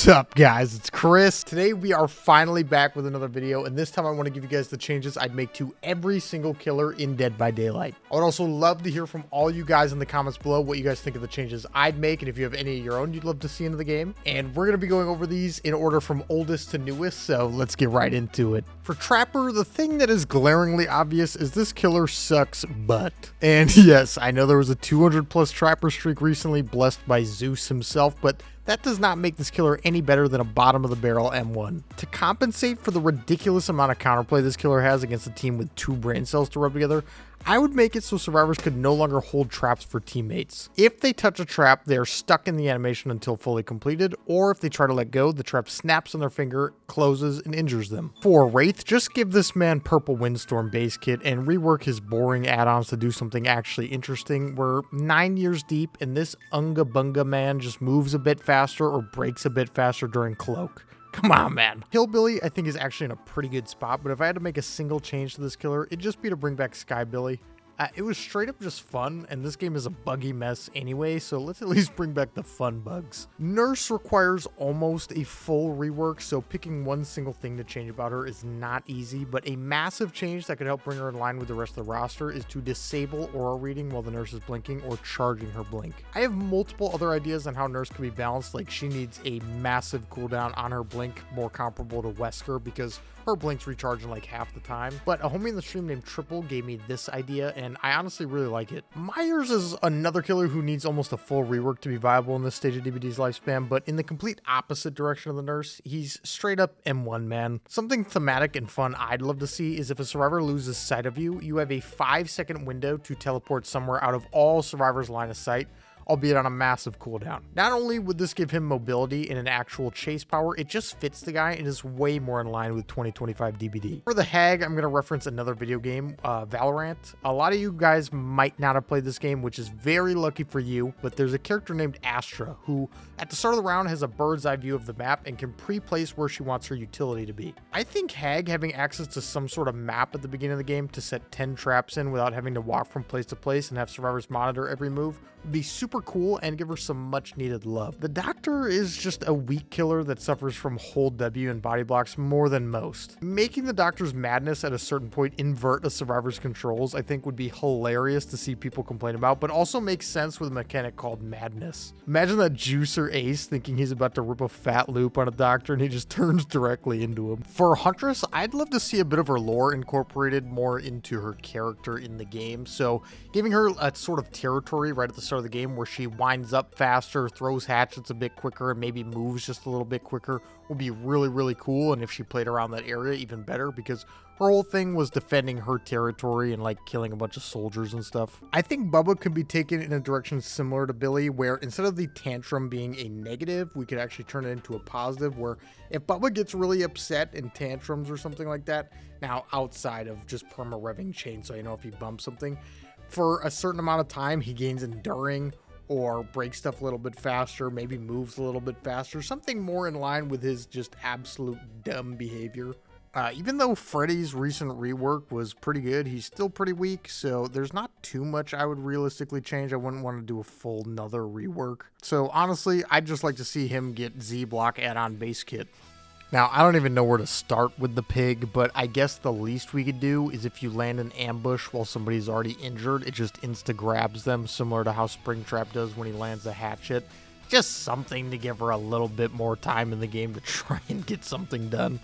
What's up, guys? It's Chris. Today we are finally back with another video, and this time I want to give you guys the changes I'd make to every single killer in Dead by Daylight. I would also love to hear from all you guys in the comments below what you guys think of the changes I'd make, and if you have any of your own you'd love to see into the game. And we're going to be going over these in order from oldest to newest, so let's get right into it. For Trapper, the thing that is glaringly obvious is this killer sucks butt. And yes, I know there was a 200 plus Trapper streak recently blessed by Zeus himself, but that does not make this killer any better than a bottom of the barrel M1. To compensate for the ridiculous amount of counterplay this killer has against a team with 2 brain cells to rub together, I would make it so survivors could no longer hold traps for teammates. If they touch a trap, they are stuck in the animation until fully completed, or if they try to let go, the trap snaps on their finger, closes, and injures them. For Wraith, just give this man Purple Windstorm base kit and rework his boring add-ons to do something actually interesting. We're 9 years deep, and this Unga Bunga man just moves a bit faster or breaks a bit faster during Cloak. Come on, man. Hillbilly, I think, is actually in a pretty good spot, but if I had to make a single change to this killer, it'd just be to bring back Skybilly. It was straight up just fun, and this game is a buggy mess anyway, so let's at least bring back the fun bugs. Nurse requires almost a full rework, so picking one single thing to change about her is not easy, but a massive change that could help bring her in line with the rest of the roster is to disable aura reading while the nurse is blinking or charging her blink. I have multiple other ideas on how nurse could be balanced, like she needs a massive cooldown on her blink, more comparable to Wesker, because her blinks recharge in like half the time. But a homie in the stream named Triple gave me this idea, and I honestly really like it. Myers is another killer who needs almost a full rework to be viable in this stage of DBD's lifespan, but in the complete opposite direction of the nurse. He's straight up M1, man. Something thematic and fun I'd love to see is if a survivor loses sight of you, you have a 5-second window to teleport somewhere out of all survivors' line of sight, albeit on a massive cooldown. Not only would this give him mobility and an actual chase power, it just fits the guy and is way more in line with 2025 DBD. For the Hag, I'm going to reference another video game, Valorant. A lot of you guys might not have played this game, which is very lucky for you, but there's a character named Astra who, at the start of the round, has a bird's eye view of the map and can pre-place where she wants her utility to be. I think Hag having access to some sort of map at the beginning of the game to set 10 traps in without having to walk from place to place and have survivors monitor every move would be super cool and give her some much needed love. The Doctor is just a weak killer that suffers from hold W and body blocks more than most. Making the Doctor's madness at a certain point invert a survivor's controls I think would be hilarious to see people complain about, but also makes sense with a mechanic called madness. Imagine that juicer Ace thinking he's about to rip a fat loop on a Doctor and he just turns directly into him. For Huntress, I'd love to see a bit of her lore incorporated more into her character in the game, so giving her a sort of territory right at the start of the game where she winds up faster, throws hatchets a bit quicker, and maybe moves just a little bit quicker would be really, really cool. And if she played around that area, even better, because her whole thing was defending her territory and like killing a bunch of soldiers and stuff. I think Bubba could be taken in a direction similar to Billy, where instead of the tantrum being a negative, we could actually turn it into a positive, where if Bubba gets really upset and tantrums or something like that, now outside of just perma-revving chainsaw, you know, if he bumps something, for a certain amount of time, he gains enduring or breaks stuff a little bit faster, maybe moves a little bit faster, something more in line with his just absolute dumb behavior. Even though Freddy's recent rework was pretty good, he's still pretty weak, so there's not too much I would realistically change. I wouldn't want to do a full another rework. So honestly, I'd just like to see him get Z-Block add-on base kit. Now, I don't even know where to start with the pig, but I guess the least we could do is if you land an ambush while somebody's already injured, it just insta-grabs them, similar to how Springtrap does when he lands a hatchet. Just something to give her a little bit more time in the game to try and get something done.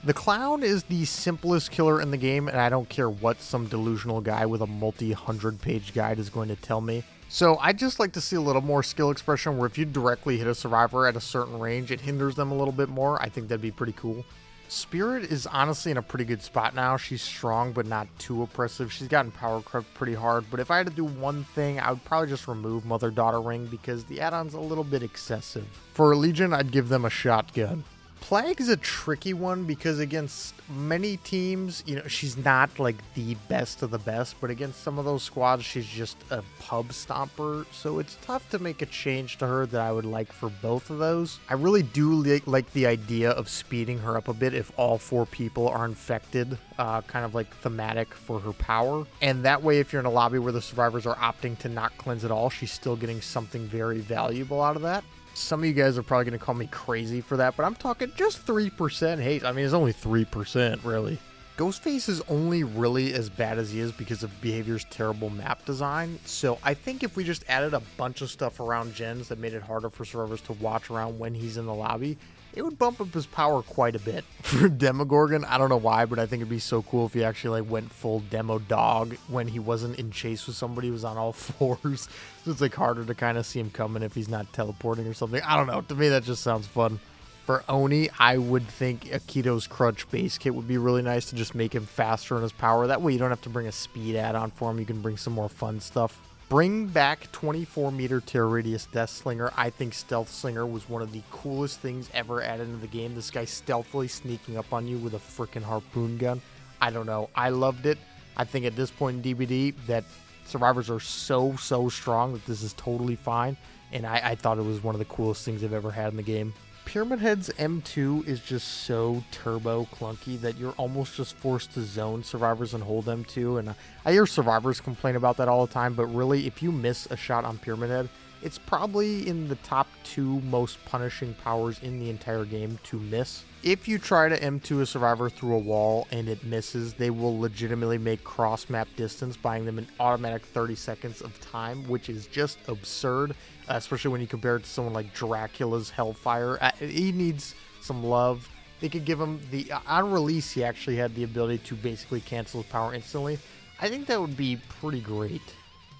The Clown is the simplest killer in the game, and I don't care what some delusional guy with a multi-100-page guide is going to tell me. So I'd just like to see a little more skill expression where if you directly hit a survivor at a certain range, it hinders them a little bit more. I think that'd be pretty cool. Spirit is honestly in a pretty good spot now. She's strong, but not too oppressive. She's gotten power crept pretty hard, but if I had to do one thing, I would probably just remove Mother-Daughter Ring because the add-on's a little bit excessive. For Legion, I'd give them a shotgun. Plague is a tricky one because against many teams, you know, she's not like the best of the best, but against some of those squads, she's just a pub stomper. So it's tough to make a change to her that I would like for both of those. I really do like the idea of speeding her up a bit if all 4 people are infected, kind of like thematic for her power. And that way, if you're in a lobby where the survivors are opting to not cleanse at all, she's still getting something very valuable out of that. Some of you guys are probably going to call me crazy for that, but I'm talking just 3% haste. I mean, it's only 3%, really. Ghostface is only really as bad as he is because of Behavior's terrible map design, so I think if we just added a bunch of stuff around gens that made it harder for survivors to watch around when he's in the lobby, it would bump up his power quite a bit. For Demogorgon, I don't know why, but I think it'd be so cool if he actually like went full demo dog when he wasn't in chase with somebody, he was on all fours, so it's like harder to kind of see him coming if he's not teleporting or something. I don't know, to me that just sounds fun. For Oni, I would think Akito's Crutch base kit would be really nice to just make him faster in his power. That way you don't have to bring a speed add-on for him. You can bring some more fun stuff. Bring back 24-meter tear radius Deathslinger. I think Stealth Slinger was one of the coolest things ever added into the game. This guy stealthily sneaking up on you with a freaking harpoon gun. I don't know. I loved it. I think at this point in DBD that survivors are so strong that this is totally fine. And I thought it was one of the coolest things I've ever had in the game. Pyramid Head's M2 is just so turbo clunky that you're almost just forced to zone survivors and hold M2, and I hear survivors complain about that all the time, but really if you miss a shot on Pyramid Head, it's probably in the top 2 most punishing powers in the entire game to miss. If you try to M2 a survivor through a wall and it misses, they will legitimately make cross map distance, buying them an automatic 30 seconds of time, which is just absurd, especially when you compare it to someone like Dracula's Hellfire. He needs some love. They could give him the, on release he actually had the ability to basically cancel his power instantly. I think that would be pretty great.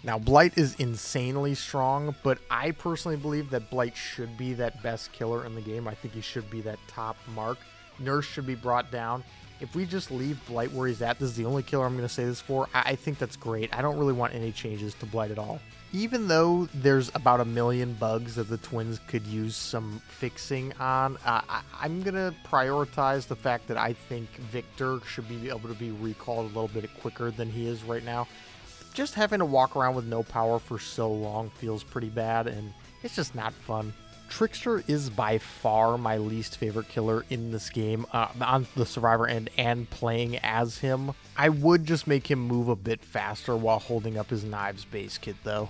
Now, Blight is insanely strong, but I personally believe that Blight should be that best killer in the game. I think he should be that top mark. Nurse should be brought down. If we just leave Blight where he's at, this is the only killer I'm going to say this for, I think that's great. I don't really want any changes to Blight at all. Even though there's about 1 million bugs that the twins could use some fixing on, I'm going to prioritize the fact that I think Victor should be able to be recalled a little bit quicker than he is right now. Just having to walk around with no power for so long feels pretty bad, and it's just not fun. Trickster is by far my least favorite killer in this game, on the survivor end and playing as him. I would just make him move a bit faster while holding up his knives base kit though.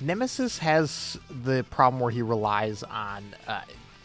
Nemesis has the problem where he relies on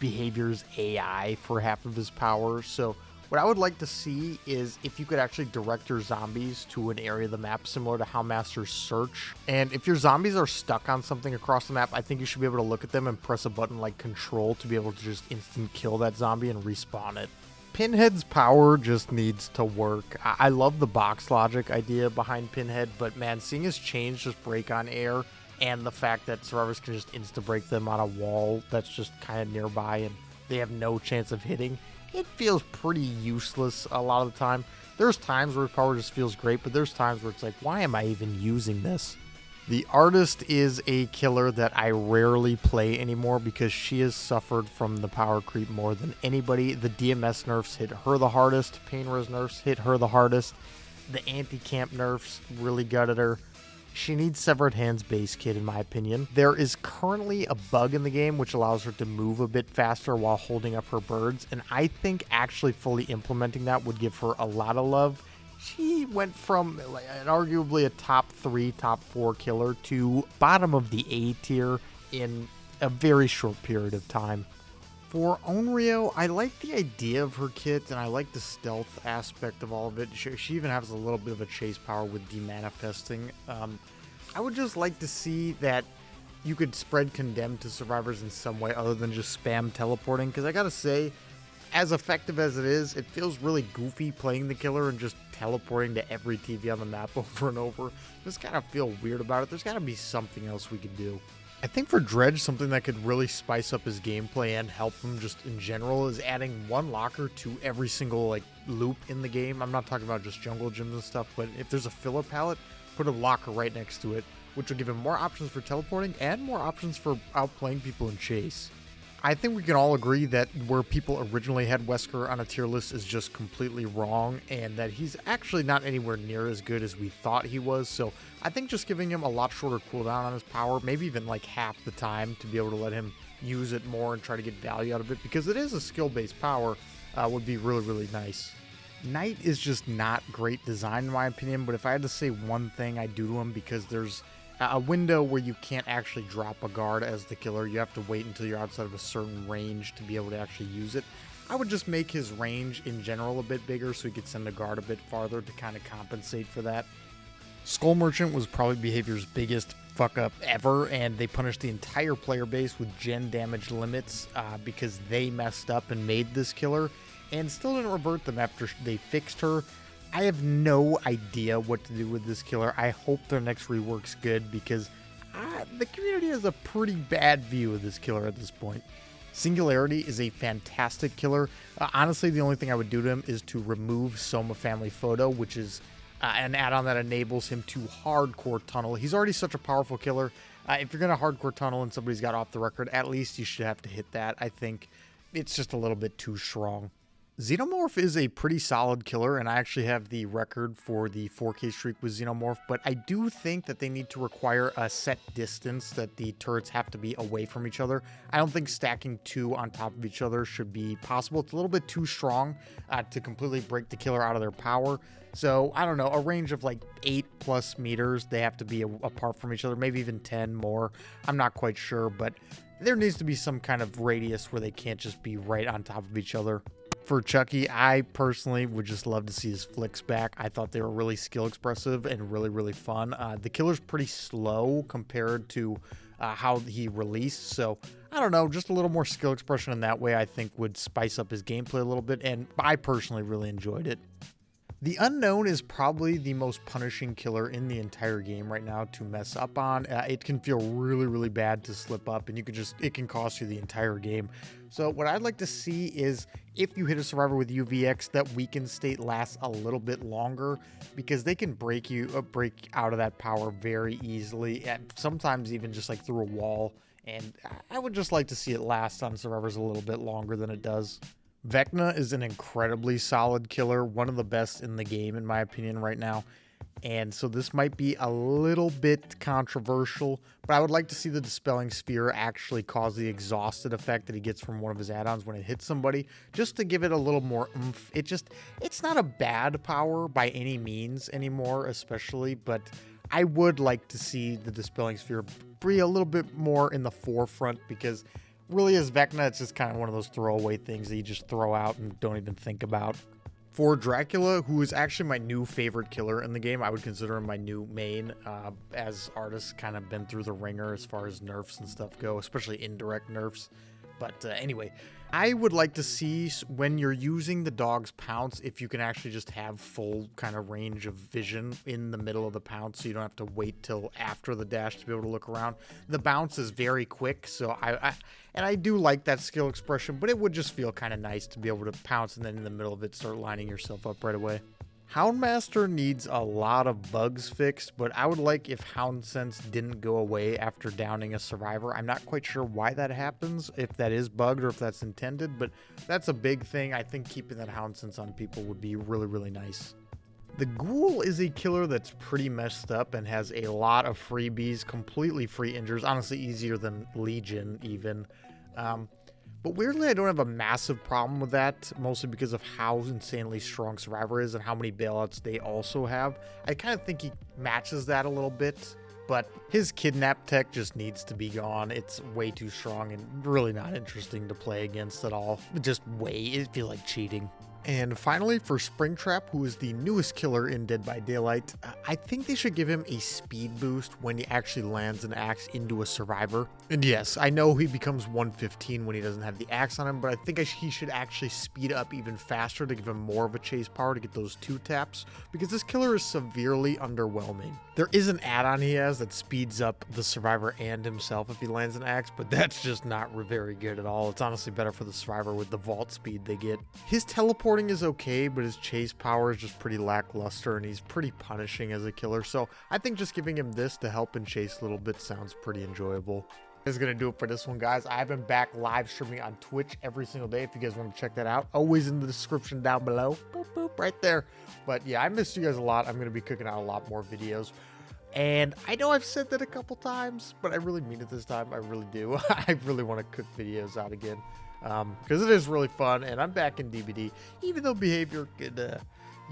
Behavior's AI for half of his power, so what I would like to see is if you could actually direct your zombies to an area of the map similar to Houndmaster's Search. And if your zombies are stuck on something across the map, I think you should be able to look at them and press a button like Control to be able to just instant kill that zombie and respawn it. Pinhead's power just needs to work. I love the box logic idea behind Pinhead, but man, seeing his chains just break on air and the fact that survivors can just insta-break them on a wall that's just kind of nearby and they have no chance of hitting, it feels pretty useless a lot of the time. There's times where power just feels great, but there's times where it's like, why am I even using this? The Artist is a killer that I rarely play anymore because she has suffered from the power creep more than anybody. The DMS nerfs hit her the hardest. Pain Res nerfs hit her the hardest. The anti-camp nerfs really gutted her. She needs Severed Hands base kit in my opinion. There is currently a bug in the game which allows her to move a bit faster while holding up her birds, and I think actually fully implementing that would give her a lot of love. She went from arguably a top 3, top 4 killer to bottom of the A tier in a very short period of time. For Onryo, I like the idea of her kit, and I like the stealth aspect of all of it. She even has a little bit of a chase power with demanifesting. I would just like to see that you could spread Condemn to survivors in some way other than just spam teleporting, because I gotta say, as effective as it is, it feels really goofy playing the killer and just teleporting to every TV on the map over and over. Just kind of feel weird about it. There's gotta be something else we could do. I think for Dredge, something that could really spice up his gameplay and help him just in general is adding one locker to every single loop in the game. I'm not talking about just jungle gyms and stuff, but if there's a filler palette, put a locker right next to it, which will give him more options for teleporting and more options for outplaying people in chase. I think we can all agree that where people originally had Wesker on a tier list is just completely wrong, and that he's actually not anywhere near as good as we thought he was. So I think just giving him a lot shorter cooldown on his power, maybe even like half the time to be able to let him use it more and try to get value out of it, because it is a skill-based power, would be really, really nice. Knight is just not great design in my opinion, but if I had to say one thing I'd do to him, because there's a window where you can't actually drop a guard as the killer. You have to wait until you're outside of a certain range to be able to actually use it. I would just make his range in general a bit bigger so he could send a guard a bit farther to kind of compensate for that. Skull Merchant was probably Behavior's biggest fuck up ever, and they punished the entire player base with gen damage limits because they messed up and made this killer, and still didn't revert them after they fixed her. I have no idea what to do with this killer. I hope their next rework's good because the community has a pretty bad view of this killer at this point. Singularity is a fantastic killer. Honestly, the only thing I would do to him is to remove Soma Family Photo, which is an add-on that enables him to hardcore tunnel. He's already such a powerful killer. If you're going to hardcore tunnel and somebody's got off the record, at least you should have to hit that. I think it's just a little bit too strong. Xenomorph is a pretty solid killer, and I actually have the record for the 4K streak with Xenomorph, but I do think that they need to require a set distance that the turrets have to be away from each other. I don't think stacking two on top of each other should be possible. It's a little bit too strong to completely break the killer out of their power. So, I don't know, a range of like 8+ meters, they have to be apart from each other, maybe even 10 more. I'm not quite sure, but there needs to be some kind of radius where they can't just be right on top of each other. For Chucky, I personally would just love to see his flicks back. I thought they were really skill expressive and really, really fun. The killer's pretty slow compared to how he released, so I don't know, just a little more skill expression in that way I think would spice up his gameplay a little bit, and I personally really enjoyed it. The Unknown is probably the most punishing killer in the entire game right now to mess up on. It can feel really, really bad to slip up, and it can cost you the entire game. So what I'd like to see is if you hit a survivor with UVX, that weakened state lasts a little bit longer, because they can break out of that power very easily, and sometimes even just like through a wall. And I would just like to see it last on survivors a little bit longer than it does. Vecna is an incredibly solid killer, one of the best in the game in my opinion right now, and so this might be a little bit controversial, but I would like to see the Dispelling Sphere actually cause the exhausted effect that he gets from one of his add-ons when it hits somebody, just to give it a little more oomph. It's not a bad power by any means anymore, especially, but I would like to see the Dispelling Sphere be a little bit more in the forefront, because really, as Vecna, it's just kind of one of those throwaway things that you just throw out and don't even think about. For Dracula, who is actually my new favorite killer in the game, I would consider him my new main, as artists kind of been through the ringer as far as nerfs and stuff go, especially indirect nerfs. But anyway, I would like to see when you're using the dog's pounce, if you can actually just have full kind of range of vision in the middle of the pounce, so you don't have to wait till after the dash to be able to look around. The bounce is very quick, so I do like that skill expression, but it would just feel kind of nice to be able to pounce and then in the middle of it start lining yourself up right away. Houndmaster needs a lot of bugs fixed, but I would like if Hound Sense didn't go away after downing a survivor. I'm not quite sure why that happens, if that is bugged or if that's intended, but that's a big thing. I think keeping that Hound Sense on people would be really, really nice. The Ghoul is a killer that's pretty messed up and has a lot of freebies, completely free injures, honestly easier than Legion even. But weirdly, I don't have a massive problem with that, mostly because of how insanely strong Survivor is and how many bailouts they also have. I kind of think he matches that a little bit, but his kidnap tech just needs to be gone. It's way too strong and really not interesting to play against at all. It feels like cheating. And finally, for Springtrap, who is the newest killer in Dead by Daylight, I think they should give him a speed boost when he actually lands an axe into a survivor. And yes, I know he becomes 115 when he doesn't have the axe on him, but I think he should actually speed up even faster to give him more of a chase power to get those 2 taps, because this killer is severely underwhelming. There is an add-on he has that speeds up the survivor and himself if he lands an axe, but that's just not very good at all. It's honestly better for the survivor with the vault speed they get. His teleporting is okay, but his chase power is just pretty lackluster, and he's pretty punishing as a killer, so I think just giving him this to help and chase a little bit sounds pretty enjoyable. That's gonna do it for this one, guys. I've been back live streaming on Twitch every single day if you guys want to check that out. Always in the description down below. Boop, boop, right there. But yeah, I missed you guys a lot. I'm gonna be cooking out a lot more videos, and I know I've said that a couple times, but I really mean it this time. I really do. I really want to cook videos out again, because it is really fun, and I'm back in DBD, even though behavior could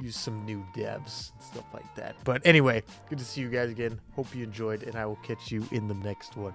use some new devs and stuff like that. But anyway, good to see you guys again. Hope you enjoyed, and I will catch you in the next one.